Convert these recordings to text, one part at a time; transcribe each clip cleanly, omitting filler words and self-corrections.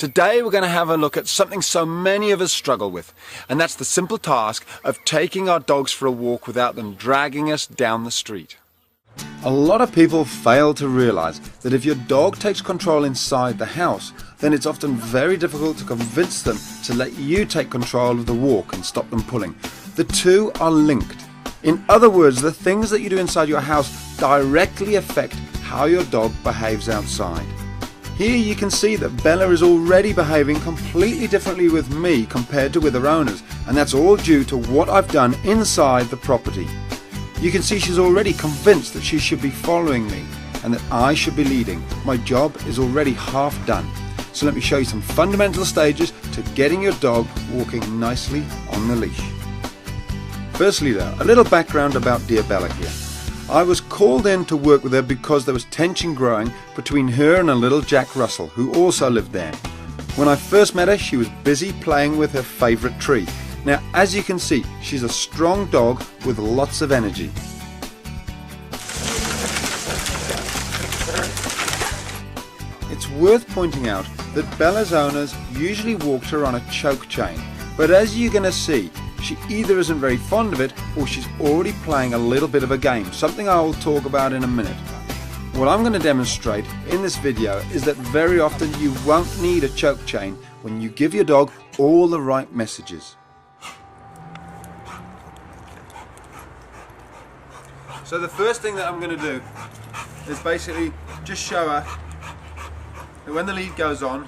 Today we're going to have a look at something so many of us struggle with, and that's the simple task of taking our dogs for a walk without them dragging us down the street. A lot of people fail to realize that if your dog takes control inside the house, then it's often very difficult to convince them to let you take control of the walk and stop them pulling. The two are linked. In other words, the things that you do inside your house directly affect how your dog behaves outside. Here you can see that Bella is already behaving completely differently with me compared to with her owners, and that's all due to what I've done inside the property. You can see she's already convinced that she should be following me and that I should be leading. My job is already half done. So let me show you some fundamental stages to getting your dog walking nicely on the leash. Firstly though, a little background about dear Bella here. I was called in to work with her because there was tension growing between her and a little Jack Russell who also lived there. When I first met her, she was busy playing with her favourite tree. Now, as you can see, she's a strong dog with lots of energy. It's worth pointing out that Bella's owners usually walked her on a choke chain, but as you're going to see, she either isn't very fond of it or she's already playing a little bit of a game, something I will talk about in a minute. What I'm going to demonstrate in this video is that very often you won't need a choke chain when you give your dog all the right messages. So the first thing that I'm going to do is basically just show her that when the lead goes on,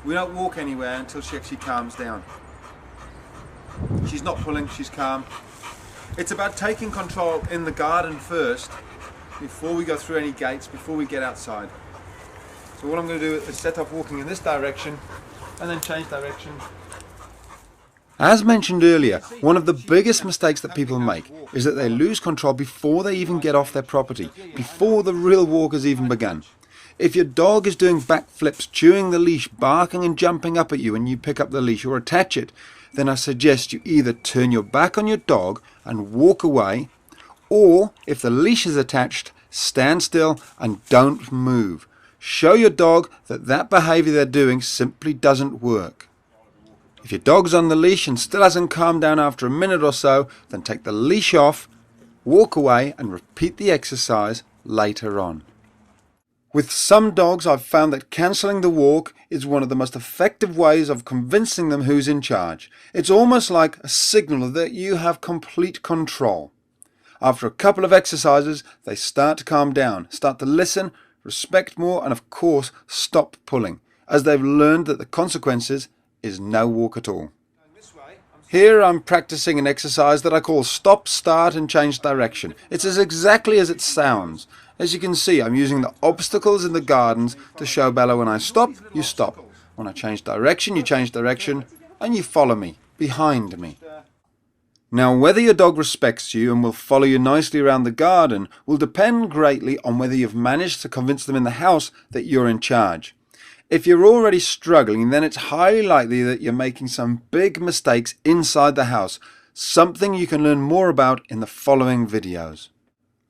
we don't walk anywhere until she actually calms down. She's not pulling, she's calm. It's about taking control in the garden first, before we go through any gates, before we get outside. So what I'm going to do is set off walking in this direction and then change direction. As mentioned earlier, one of the biggest mistakes that people make is that they lose control before they even get off their property, before the real walk has even begun. If your dog is doing backflips, chewing the leash, barking and jumping up at you when you pick up the leash or attach it, then I suggest you either turn your back on your dog and walk away, or if the leash is attached, stand still and don't move. Show your dog that that behavior they're doing simply doesn't work. If your dog's on the leash and still hasn't calmed down after a minute or so, then take the leash off, walk away and repeat the exercise later on. With some dogs, I've found that cancelling the walk is one of the most effective ways of convincing them who's in charge. It's almost like a signal that you have complete control. After a couple of exercises, they start to calm down, start to listen, respect more, and of course stop pulling, as they've learned that the consequences is no walk at all. Here I'm practicing an exercise that I call stop, start and change direction. It's exactly as it sounds. As you can see, I'm using the obstacles in the gardens to show Bella when I stop, you stop. When I change direction, you change direction and you follow me, behind me. Now, whether your dog respects you and will follow you nicely around the garden will depend greatly on whether you've managed to convince them in the house that you're in charge. If you're already struggling, then it's highly likely that you're making some big mistakes inside the house, something you can learn more about in the following videos.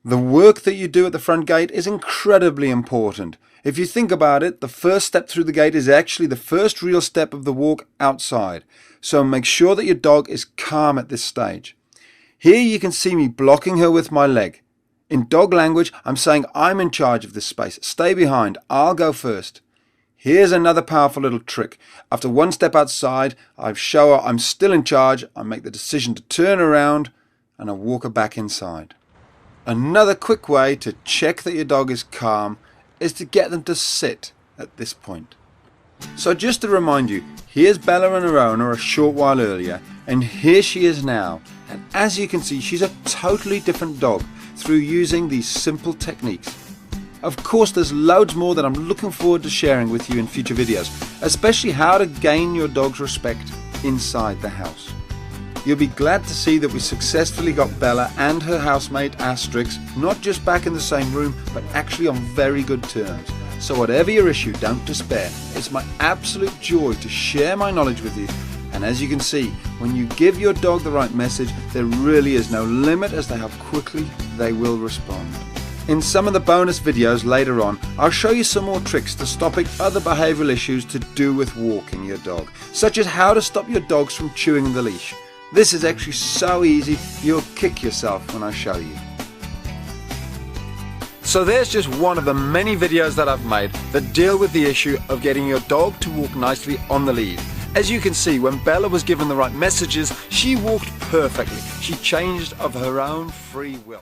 The work that you do at the front gate is incredibly important. If you think about it, the first step through the gate is actually the first real step of the walk outside. So make sure that your dog is calm at this stage. Here you can see me blocking her with my leg. In dog language, I'm saying I'm in charge of this space. Stay behind, I'll go first. Here's another powerful little trick. After one step outside, I show her I'm still in charge. I make the decision to turn around and I walk her back inside. Another quick way to check that your dog is calm is to get them to sit at this point. So just to remind you, here's Bella and her owner a short while earlier, and here she is now. And as you can see, she's a totally different dog through using these simple techniques. Of course, there's loads more that I'm looking forward to sharing with you in future videos, especially how to gain your dog's respect inside the house. You'll be glad to see that we successfully got Bella and her housemate Asterix not just back in the same room, but actually on very good terms. So whatever your issue, don't despair. It's my absolute joy to share my knowledge with you. And as you can see, when you give your dog the right message, there really is no limit as to how quickly they will respond. In some of the bonus videos later on, I'll show you some more tricks to stopping other behavioural issues to do with walking your dog, such as how to stop your dogs from chewing the leash. This is actually so easy, you'll kick yourself when I show you. So there's just one of the many videos that I've made that deal with the issue of getting your dog to walk nicely on the lead. As you can see, when Bella was given the right messages, she walked perfectly. She changed of her own free will.